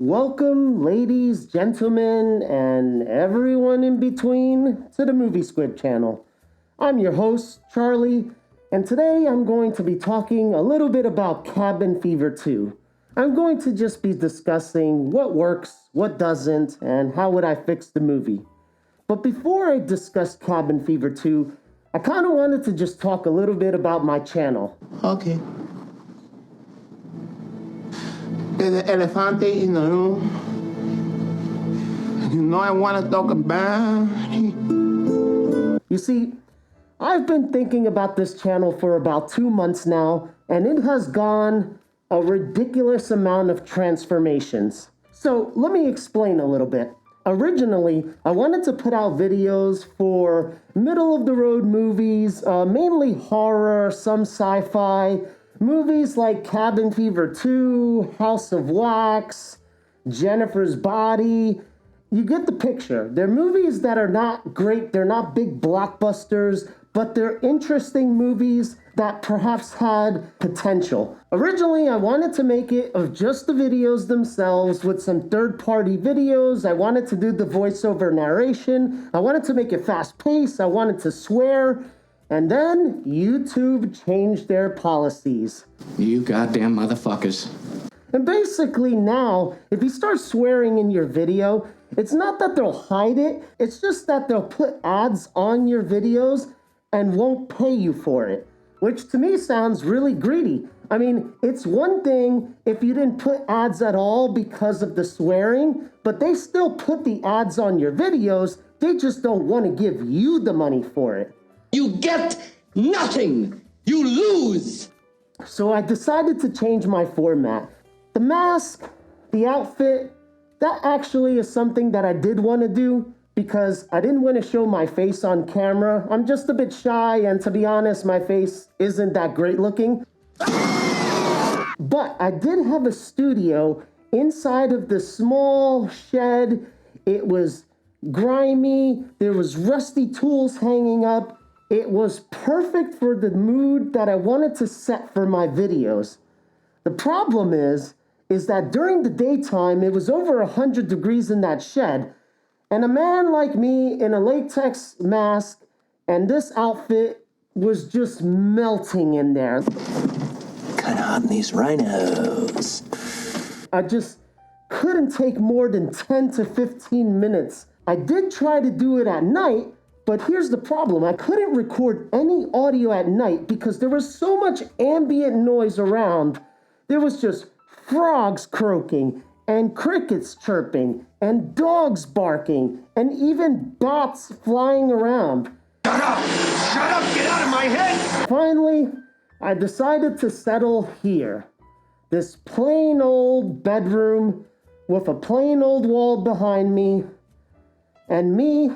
Welcome, ladies, gentlemen, and everyone in between to the Movie Squib channel. I'm your host, Charlie, and today I'm going to be talking a little bit about Cabin Fever 2. I'm going to just be discussing what works, what doesn't, and how would I fix the movie. But before I discuss Cabin Fever 2, I kind of wanted to just talk a little bit about my channel. Okay. There's an elefante in the room. You know I want to talk about it. You see, I've been thinking about this channel for about 2 months now, and it has gone a ridiculous amount of transformations. So let me explain a little bit. Originally, I wanted to put out videos for middle-of-the-road movies, mainly horror, some sci-fi, movies like Cabin Fever 2, House of Wax, Jennifer's Body. You get the picture. They're movies that are not great, they're not big blockbusters, but they're interesting movies that perhaps had potential. Originally, I wanted to make it of just the videos themselves with some third-party videos. I wanted to do the voiceover narration. I wanted to make it fast-paced. I wanted to swear. And then YouTube changed their policies. You goddamn motherfuckers. And basically now, if you start swearing in your video, it's not that they'll hide it, it's just that they'll put ads on your videos and won't pay you for it, which to me sounds really greedy. I mean, it's one thing if you didn't put ads at all because of the swearing, but they still put the ads on your videos, they just don't want to give you the money for it. You get nothing. You lose. So I decided to change my format. The mask, the outfit, that actually is something that I did want to do because I didn't want to show my face on camera. I'm just a bit shy, and to be honest, my face isn't that great looking. But I did have a studio inside of this small shed. It was grimy. There was rusty tools hanging up. It was perfect for the mood that I wanted to set for my videos. The problem is that during the daytime, it was over 100 degrees in that shed, and a man like me in a latex mask and this outfit was just melting in there. Kinda hot in these rhinos. I just couldn't take more than 10 to 15 minutes. I did try to do it at night, but here's the problem. I couldn't record any audio at night because there was so much ambient noise around. There was just frogs croaking and crickets chirping and dogs barking and even bats flying around. Shut up! Shut up! Get out of my head! Finally, I decided to settle here. This plain old bedroom with a plain old wall behind me and me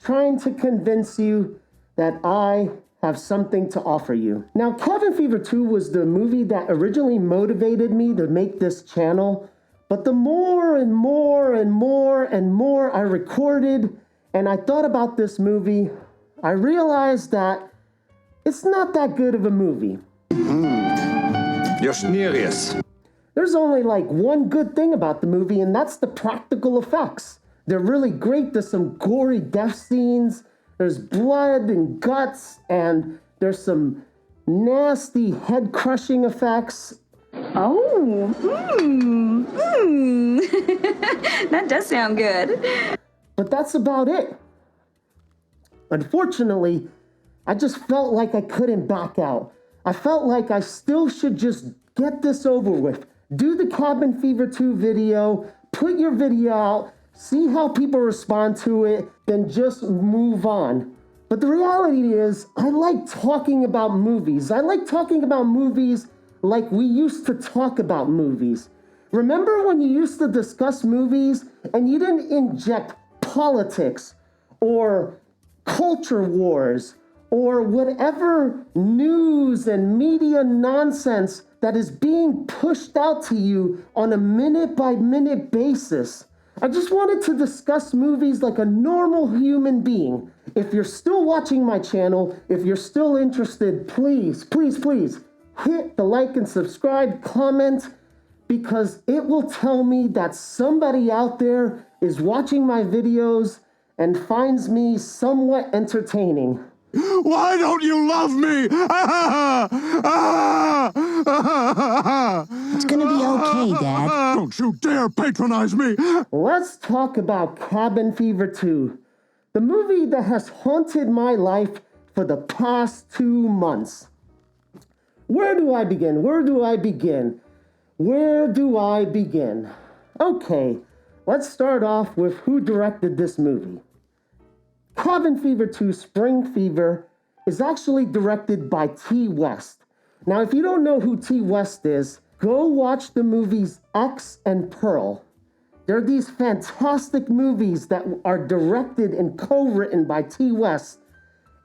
trying to convince you that I have something to offer you. Now, Cabin Fever 2 was the movie that originally motivated me to make this channel, but the more and more and more and more I recorded and I thought about this movie, I realized that it's not that good of a movie. You're serious. There's only like one good thing about the movie, and that's the practical effects. They're really great. There's some gory death scenes. There's blood and guts, and there's some nasty head-crushing effects. Oh, that does sound good. But that's about it. Unfortunately, I just felt like I couldn't back out. I felt like I still should just get this over with. Do the Cabin Fever 2 video, put your video out, see how people respond to it, then just move on. But the reality is, I like talking about movies. I like talking about movies like we used to talk about movies. Remember when you used to discuss movies and you didn't inject politics or culture wars or whatever news and media nonsense that is being pushed out to you on a minute-by-minute basis? I just wanted to discuss movies like a normal human being. If you're still watching my channel, if you're still interested, please, please, please hit the like and subscribe, comment, because it will tell me that somebody out there is watching my videos and finds me somewhat entertaining. Why don't you love me? It's gonna be okay, Dad. Don't you dare patronize me. Let's talk about Cabin Fever 2, the movie that has haunted my life for the past 2 months. Where do I begin? Where do I begin? Where do I begin? Okay, let's start off with who directed this movie. Cabin Fever 2 Spring Fever is actually directed by T. West. Now, if you don't know who T. West is, go watch the movies X and Pearl. They're these fantastic movies that are directed and co-written by T. West,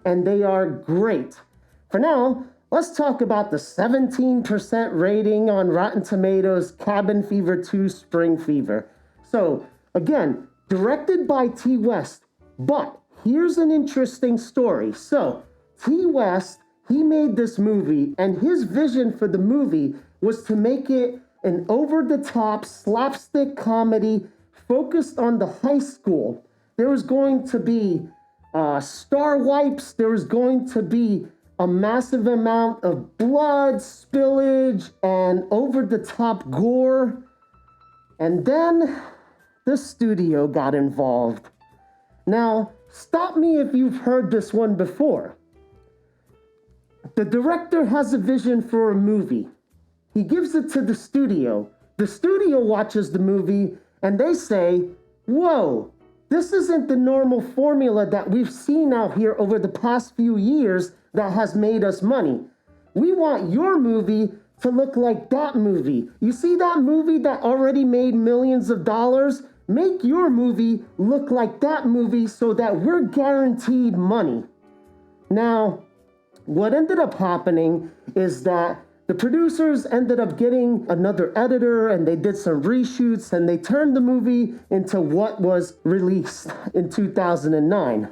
and they are great. For now, let's talk about the 17% rating on Rotten Tomatoes, Cabin Fever 2 Spring Fever. So, again, directed by T. West, but here's an interesting story. So, T. West, he made this movie, and his vision for the movie was to make it an over-the-top slapstick comedy focused on the high school. There was going to be star wipes. There was going to be a massive amount of blood, spillage, and over-the-top gore. And then the studio got involved. Now, stop me if you've heard this one before. The director has a vision for a movie. He gives it to the studio. The studio watches the movie and they say, whoa, this isn't the normal formula that we've seen out here over the past few years that has made us money. We want your movie to look like that movie. You see that movie that already made millions of dollars? Make your movie look like that movie so that we're guaranteed money. Now, what ended up happening is that the producers ended up getting another editor and they did some reshoots and they turned the movie into what was released in 2009.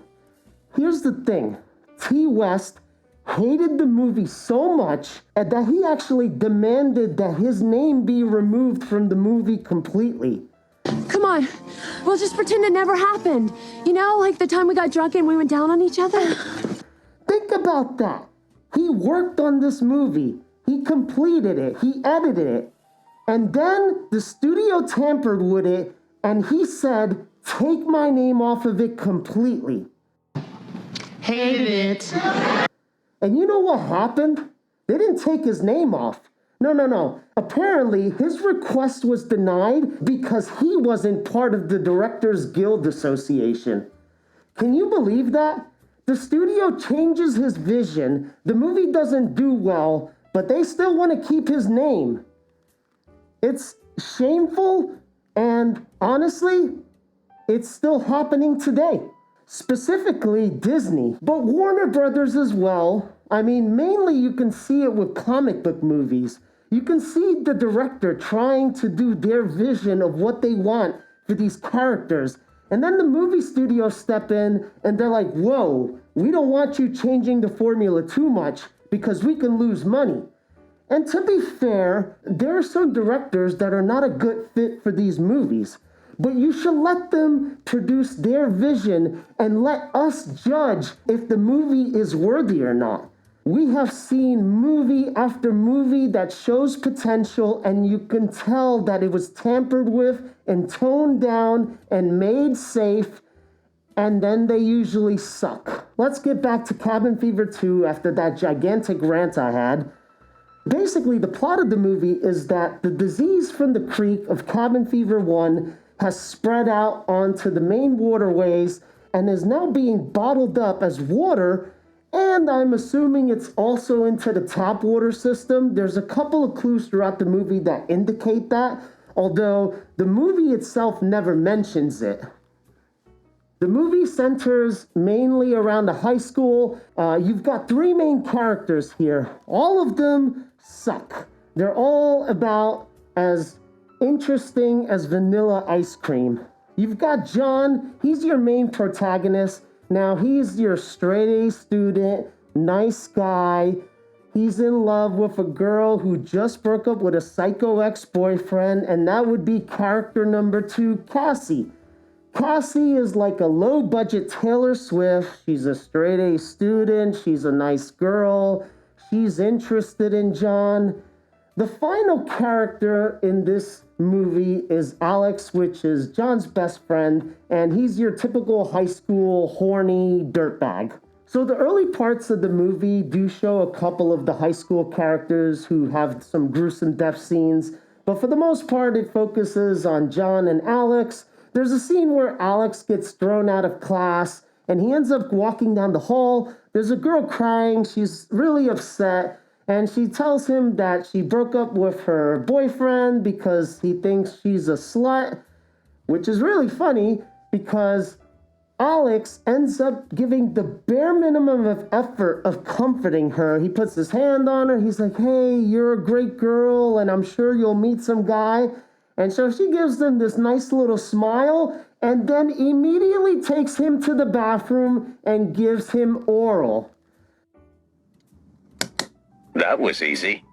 Here's the thing. T. West hated the movie so much that he actually demanded that his name be removed from the movie completely. Come on, we'll just pretend it never happened. You know, like the time we got drunk and we went down on each other? Think about that. He worked on this movie. He completed it. He edited it. And then the studio tampered with it and he said, take my name off of it completely. Hated it. And you know what happened? They didn't take his name off. No. Apparently, his request was denied because he wasn't part of the Directors Guild Association. Can you believe that? The studio changes his vision, the movie doesn't do well, but they still want to keep his name. It's shameful, and honestly, it's still happening today. Specifically Disney, but Warner Brothers as well. I mean, mainly you can see it with comic book movies. You can see the director trying to do their vision of what they want for these characters. And then the movie studios step in and they're like, whoa, we don't want you changing the formula too much because we can lose money. And to be fair, there are some directors that are not a good fit for these movies. But you should let them produce their vision and let us judge if the movie is worthy or not. We have seen movie after movie that shows potential and you can tell that it was tampered with and toned down and made safe, and then they usually suck. Let's get back to Cabin Fever 2 after that gigantic rant I had. Basically, the plot of the movie is that the disease from the creek of Cabin Fever 1 has spread out onto the main waterways and is now being bottled up as water, and I'm assuming it's also into the tap water system. There's a couple of clues throughout the movie that indicate that, although the movie itself never mentions it. The movie centers mainly around a high school. You've got 3 main characters here. All of them suck. They're all about as interesting as vanilla ice cream. You've got John, he's your main protagonist. Now, he's your straight A student, nice guy. He's in love with a girl who just broke up with a psycho ex-boyfriend, and that would be character number 2, Cassie. Cassie is like a low-budget Taylor Swift. She's a straight-A student. She's a nice girl. She's interested in John. The final character in this movie is Alex, which is John's best friend, and he's your typical high school horny dirtbag. So the early parts of the movie do show a couple of the high school characters who have some gruesome death scenes, but for the most part it focuses on John and Alex. There's a scene where Alex gets thrown out of class and he ends up walking down the hall. There's a girl crying. She's really upset. And she tells him that she broke up with her boyfriend because he thinks she's a slut, which is really funny because Alex ends up giving the bare minimum of effort of comforting her. He puts his hand on her. He's like, hey, you're a great girl, and I'm sure you'll meet some guy. And so she gives him this nice little smile and then immediately takes him to the bathroom and gives him oral. That was easy.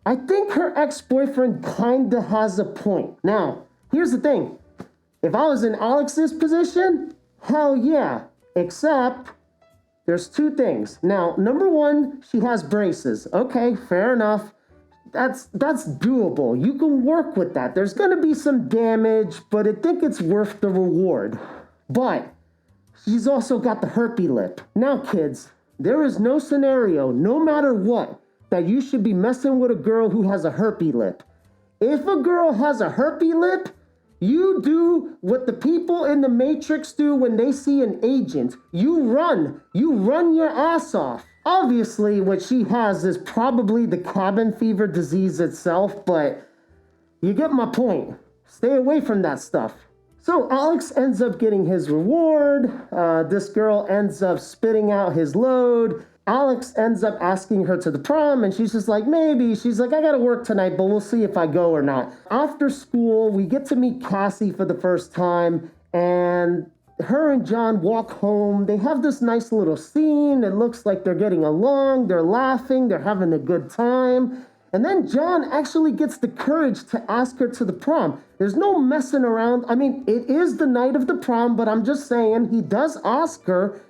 I think her ex-boyfriend kinda has a point. Now, here's the thing. If I was in Alex's position, hell yeah. Except, there's 2 things. Now, number 1, she has braces. Okay, fair enough. That's doable. You can work with that. There's gonna be some damage, but I think it's worth the reward. But she's also got the herpy lip. Now, kids, there is no scenario, no matter what, that you should be messing with a girl who has a herpy lip. If a girl has a herpy lip, you do what the people in the Matrix do when they see an agent. You run your ass off. Obviously, what she has is probably the cabin fever disease itself, but you get my point. Stay away from that stuff. So Alex ends up getting his reward. This girl ends up spitting out his load. Alex ends up asking her to the prom, and she's just like, maybe. She's like, I gotta work tonight, but we'll see if I go or not. After school, we get to meet Cassie for the first time, and her and John walk home. They have this nice little scene. It looks like they're getting along. They're laughing. They're having a good time. And then John actually gets the courage to ask her to the prom. There's no messing around. I mean, it is the night of the prom, but I'm just saying he does ask her,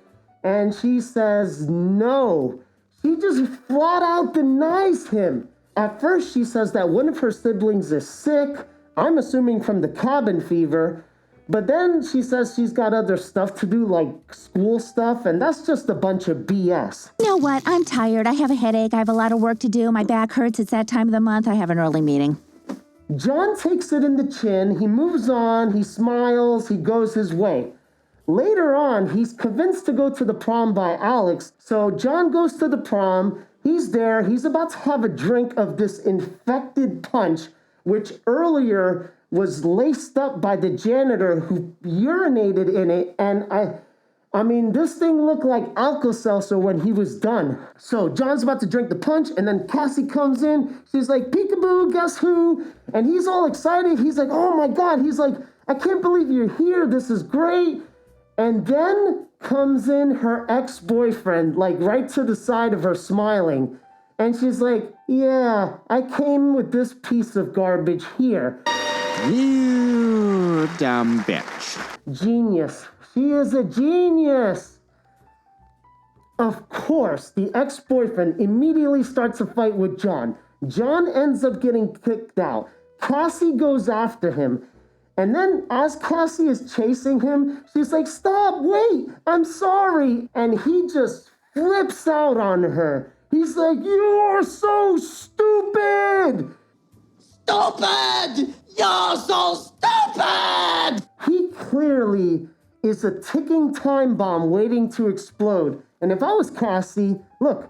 and she says no. She just flat out denies him. At first, she says that one of her siblings is sick. I'm assuming from the cabin fever. But then she says she's got other stuff to do, like school stuff, and that's just a bunch of BS. You know what? I'm tired. I have a headache. I have a lot of work to do. My back hurts. It's that time of the month. I have an early meeting. John takes it in the chin. He moves on. He smiles. He goes his way. Later on, he's convinced to go to the prom by Alex. So John goes to the prom. He's there. He's about to have a drink of this infected punch, which earlier was laced up by the janitor who urinated in it. And I mean, this thing looked like Alka-Seltzer when he was done. So John's about to drink the punch, and then Cassie comes in. She's like, peekaboo, guess who? And he's all excited. He's like, oh my God. He's like, I can't believe you're here. This is great. And then comes in her ex-boyfriend, like right to the side of her smiling. And she's like, yeah, I came with this piece of garbage here. You dumb bitch. Genius. She is a genius. Of course, the ex-boyfriend immediately starts a fight with John. John ends up getting kicked out. Cassie goes after him. And then as Cassie is chasing him, she's like, stop, wait, I'm sorry. And he just flips out on her. He's like, you are so stupid. Stupid! You're so stupid! He clearly is a ticking time bomb waiting to explode. And if I was Cassie, look,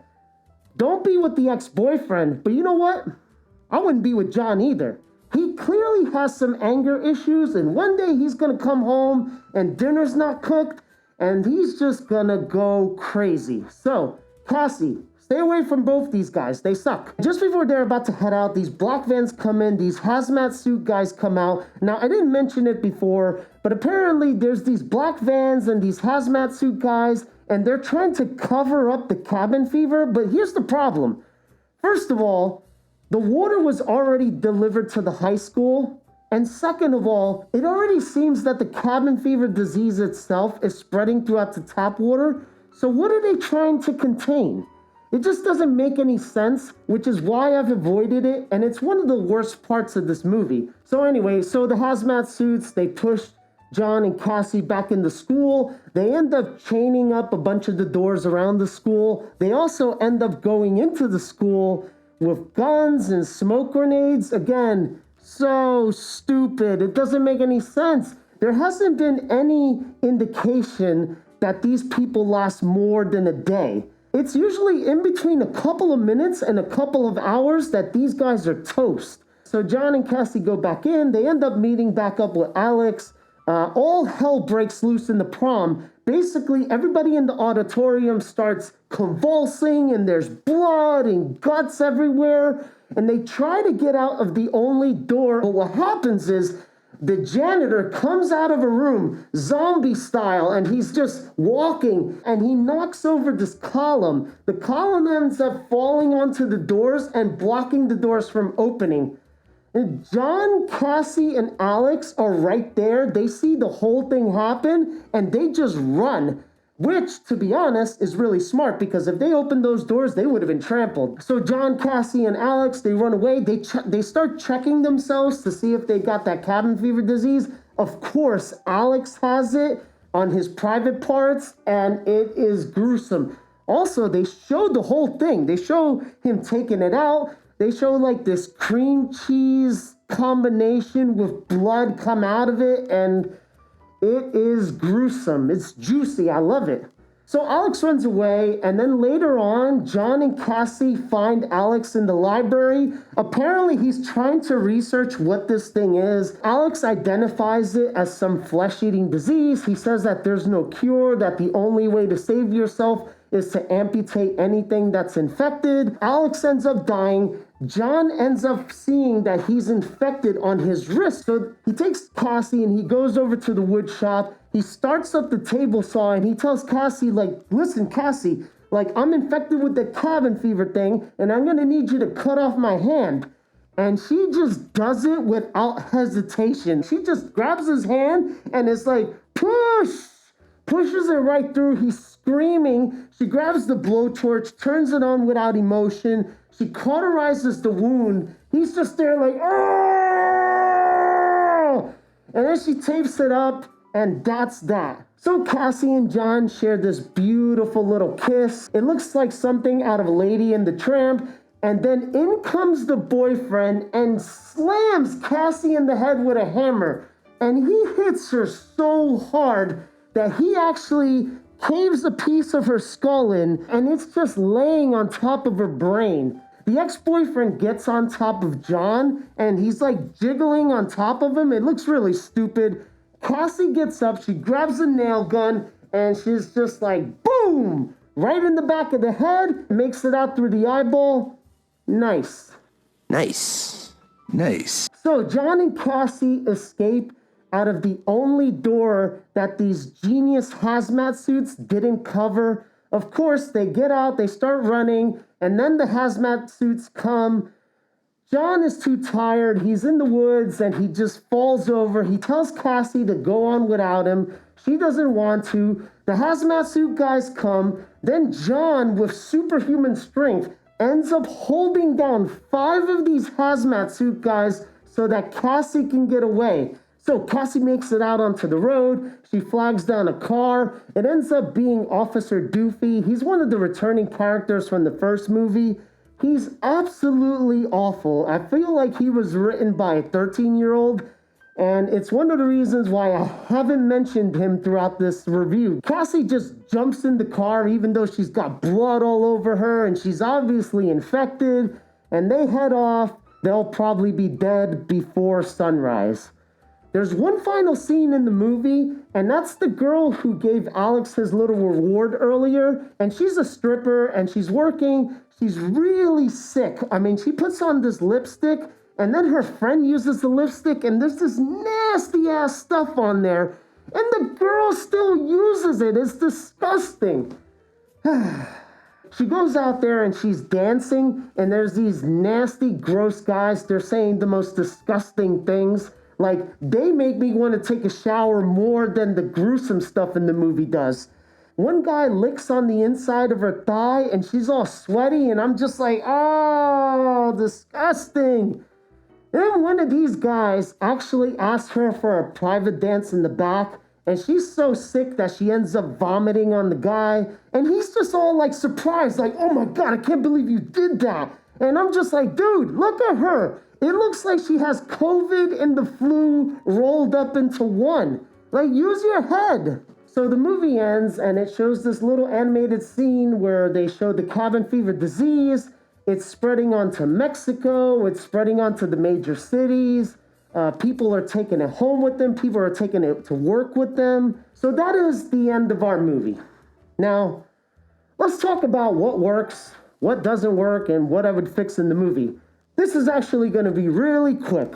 don't be with the ex-boyfriend, but you know what? I wouldn't be with John either. He clearly has some anger issues, and one day he's gonna come home and dinner's not cooked, and he's just gonna go crazy. So, Cassie, stay away from both these guys. They suck. Just before they're about to head out, these black vans come in, these hazmat suit guys come out. Now, I didn't mention it before, but apparently there's these black vans and these hazmat suit guys, and they're trying to cover up the cabin fever, but here's the problem. First of all, the water was already delivered to the high school. And second of all, it already seems that the cabin fever disease itself is spreading throughout the tap water. So what are they trying to contain? It just doesn't make any sense, which is why I've avoided it. And it's one of the worst parts of this movie. So anyway, so the hazmat suits, they pushed John and Cassie back into school. They end up chaining up a bunch of the doors around the school. They also end up going into the school with guns and smoke grenades. Again, so stupid. It doesn't make any sense. There hasn't been any indication that these people last more than a day. It's usually in between a couple of minutes and a couple of hours that these guys are toast. So John and Cassie go back in. They end up meeting back up with Alex. All hell breaks loose in the prom. Basically, everybody in the auditorium starts convulsing, and there's blood and guts everywhere. And they try to get out of the only door. But what happens is the janitor comes out of a room, zombie style, and he's just walking, and he knocks over this column. The column ends up falling onto the doors and blocking the doors from opening. And John, Cassie, and Alex are right there. They see the whole thing happen, and they just run. Which, to be honest, is really smart, because if they opened those doors, they would have been trampled. So John, Cassie, and Alex, they run away. They start checking themselves to see if they got that cabin fever disease. Of course, Alex has it on his private parts, and it is gruesome. Also, they show the whole thing. They show him taking it out. They show like this cream cheese combination with blood come out of it, and it is gruesome. It's juicy. I love it. So Alex runs away, and then later on, John and Cassie find Alex in the library. Apparently, he's trying to research what this thing is. Alex identifies it as some flesh-eating disease. He says that there's no cure, that the only way to save yourself is to amputate anything that's infected. Alex ends up dying. John ends up seeing that he's infected on his wrist. So he takes Cassie and he goes over to the wood shop. He starts up the table saw and he tells Cassie, like, listen, Cassie, like, I'm infected with the cabin fever thing and I'm gonna need you to cut off my hand. And she just does it without hesitation. She just grabs his hand and it's like, pushes it right through. He's screaming. She grabs the blowtorch, turns it on without emotion. She cauterizes the wound. He's just there like, oh! And then she tapes it up, and that's that. So Cassie and John share this beautiful little kiss. It looks like something out of Lady and the Tramp. And then in comes the boyfriend and slams Cassie in the head with a hammer. And he hits her so hard that he actually caves a piece of her skull in, and it's just laying on top of her brain. The ex-boyfriend gets on top of John, and he's like jiggling on top of him. It looks really stupid. Cassie gets up, she grabs a nail gun, and she's just like, boom! Right in the back of the head, makes it out through the eyeball. Nice. Nice. Nice. So John and Cassie escape out of the only door that these genius hazmat suits didn't cover. Of course, they get out, they start running, and then the hazmat suits come. John is too tired. He's in the woods, and he just falls over. He tells Cassie to go on without him. She doesn't want to. The hazmat suit guys come. Then John, with superhuman strength, ends up holding down 5 of these hazmat suit guys so that Cassie can get away. So Cassie makes it out onto the road. She flags down a car. It ends up being Officer Doofy. He's one of the returning characters from the first movie. He's absolutely awful. I feel like he was written by a 13-year-old, and it's one of the reasons why I haven't mentioned him throughout this review. Cassie just jumps in the car even though she's got blood all over her and she's obviously infected, and they head off. They'll probably be dead before sunrise. There's one final scene in the movie, and that's the girl who gave Alex his little reward earlier. And she's a stripper, and she's working. She's really sick. I mean, she puts on this lipstick, and then her friend uses the lipstick, and there's this nasty-ass stuff on there. And the girl still uses it. It's disgusting. she goes out there and she's dancing, and there's these nasty, gross guys. They're saying the most disgusting things. Like, they make me want to take a shower more than the gruesome stuff in the movie does. One guy licks on the inside of her thigh, and she's all sweaty, and I'm just like, oh, disgusting. Then one of these guys actually asks her for a private dance in the back, and she's so sick that she ends up vomiting on the guy, and he's just all like surprised, like, oh my God, I can't believe you did that. And I'm just like, dude, look at her. It looks like she has COVID and the flu rolled up into one. Like, use your head. So the movie ends, and it shows this little animated scene where they show the cabin fever disease. It's spreading onto Mexico. It's spreading onto the major cities. People are taking it home with them. People are taking it to work with them. So that is the end of our movie. Now, let's talk about what works, what doesn't work, and what I would fix in the movie. This is actually going to be really quick.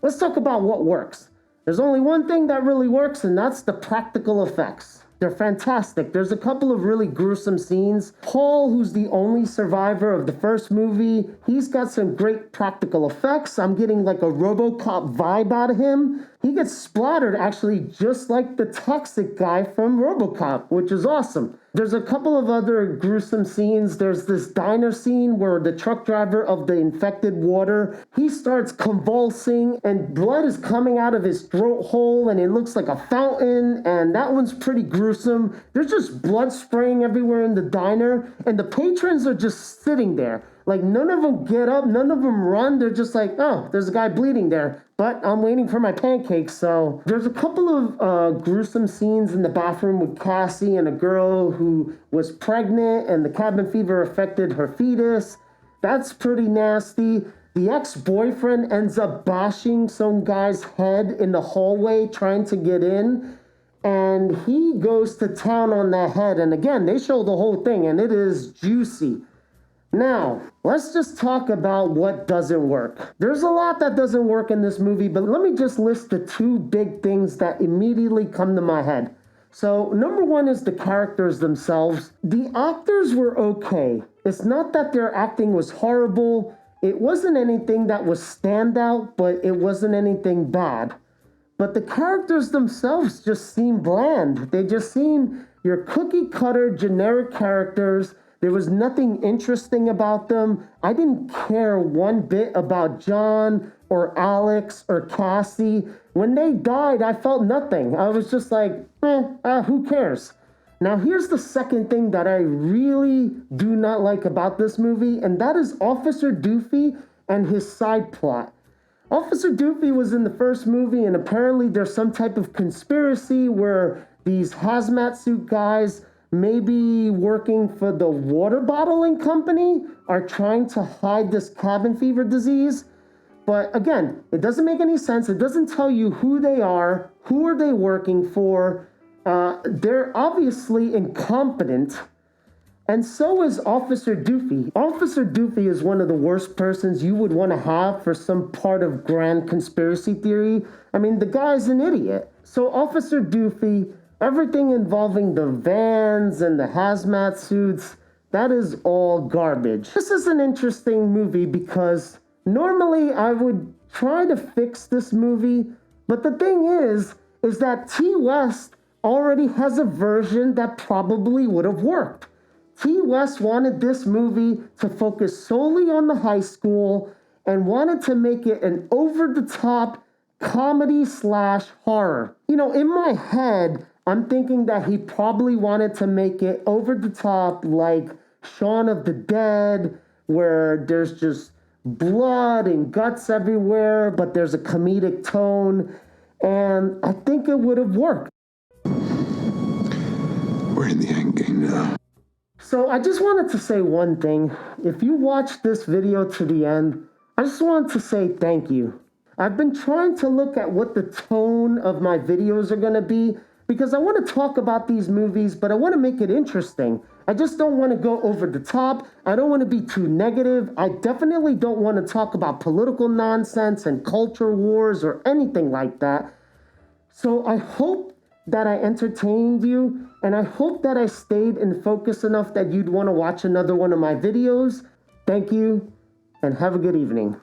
Let's talk about what works. There's only one thing that really works, and that's the practical effects. They're fantastic. There's a couple of really gruesome scenes. Paul, who's the only survivor of the first movie, he's got some great practical effects. I'm getting like a RoboCop vibe out of him. He gets splattered actually just like the toxic guy from RoboCop, which is awesome. There's a couple of other gruesome scenes. There's this diner scene where the truck driver of the infected water, he starts convulsing and blood is coming out of his throat hole and it looks like a fountain, and that one's pretty gruesome. There's just blood spraying everywhere in the diner, and the patrons are just sitting there. Like, none of them get up, none of them run. They're just like, oh, there's a guy bleeding there, but I'm waiting for my pancakes. So there's a couple of gruesome scenes in the bathroom with Cassie and a girl who was pregnant and the cabin fever affected her fetus. That's pretty nasty. The ex-boyfriend ends up bashing some guy's head in the hallway trying to get in, and he goes to town on that head. And again, they show the whole thing, and it is juicy. Now, let's just talk about what doesn't work. There's a lot that doesn't work in this movie, but let me just list the two big things that immediately come to my head. So, number one is the characters themselves. The actors were okay. It's not that their acting was horrible. It wasn't anything that was standout, but it wasn't anything bad. But the characters themselves just seem bland. They just seem your cookie cutter generic characters. There was nothing interesting about them. I didn't care one bit about John or Alex or Cassie. When they died, I felt nothing. I was just like, who cares? Now, here's the second thing that I really do not like about this movie, and that is Officer Doofy and his side plot. Officer Doofy was in the first movie, and apparently there's some type of conspiracy where these hazmat suit guys, maybe working for the water bottling company, are trying to hide this cabin fever disease. But again, it doesn't make any sense. It doesn't tell you who they are, who are they working for. They're obviously incompetent. And so is Officer Doofy. Officer Doofy is one of the worst persons you would want to have for some part of grand conspiracy theory. I mean, the guy's an idiot. So Officer Doofy, everything involving the vans and the hazmat suits, that is all garbage. This is an interesting movie because normally I would try to fix this movie, but the thing is that T. West already has a version that probably would have worked. T. West wanted this movie to focus solely on the high school and wanted to make it an over-the-top comedy/horror. You know, in my head, I'm thinking that he probably wanted to make it over the top like Shaun of the Dead, where there's just blood and guts everywhere, but there's a comedic tone, and I think it would have worked. We're in the end game now. So I just wanted to say one thing. If you watched this video to the end, I just wanted to say thank you. I've been trying to look at what the tone of my videos are going to be, because I want to talk about these movies, but I want to make it interesting. I just don't want to go over the top. I don't want to be too negative. I definitely don't want to talk about political nonsense and culture wars or anything like that. So I hope that I entertained you, and I hope that I stayed in focus enough that you'd want to watch another one of my videos. Thank you, and have a good evening.